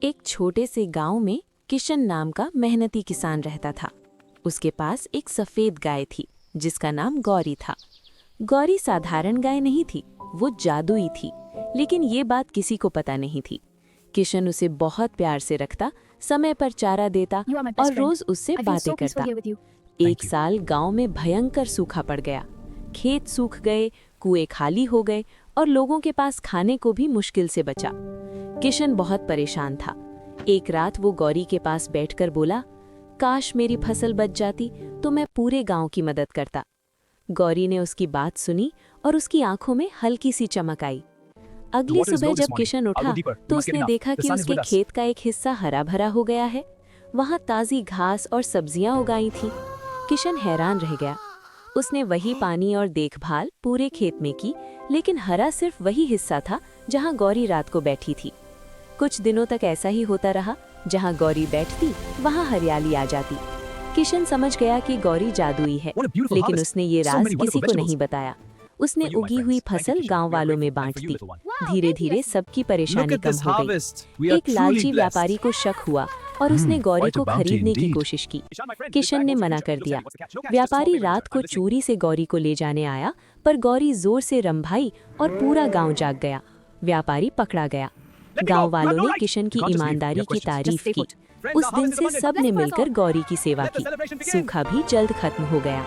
एक छोटे से गांव में किशन नाम का मेहनती किसान रहता था। उसके पास एक सफेद गाय थी जिसका नाम गौरी था। गौरी साधारण गाय नहीं थी, वो जादुई थी, लेकिन ये बात किसी को पता नहीं थी। किशन उसे बहुत प्यार से रखता, समय पर चारा देता और रोज उससे बातें करता। एक साल गांव में भयंकर सूखा पड़ गया। खेत सूख गए, कुएं खाली हो गए और लोगों के पास खाने को भी मुश्किल से बचा। किशन बहुत परेशान था। एक रात वो गौरी के पास बैठकर बोला, काश मेरी फसल बच जाती तो मैं पूरे गांव की मदद करता। गौरी ने उसकी बात सुनी और उसकी आंखों में हल्की सी चमक आई। अगली सुबह जब किशन उठा तो उसने देखा कि उसके खेत का एक हिस्सा हरा भरा हो गया है। वहां ताजी घास और सब्जियां उगाई थी। किशन हैरान रह गया। उसने वही पानी और देखभाल पूरे खेत में की, लेकिन हरा सिर्फ वही हिस्सा था जहां गौरी रात को बैठी थी। कुछ दिनों तक ऐसा ही होता रहा। जहां गौरी बैठती वहां हरियाली आ जाती। किशन समझ गया कि गौरी जादुई है, लेकिन उसने ये राज किसी को नहीं बताया। उसने उगी हुई फसल गांव वालों में बांट दी। धीरे धीरे सबकी परेशानी कम हो गई। एक लालची व्यापारी को शक हुआ और उसने गौरी को खरीदने की कोशिश की। किशन ने मना कर दिया। व्यापारी रात को चोरी से गौरी को ले जाने आया, पर गौरी जोर से रंभाई और पूरा गांव जाग गया। व्यापारी पकड़ा गया। गांव वालों ने किशन की ईमानदारी की तारीफ की। उस दिन से सब ने मिलकर गौरी की सेवा की। सूखा भी जल्द खत्म हो गया।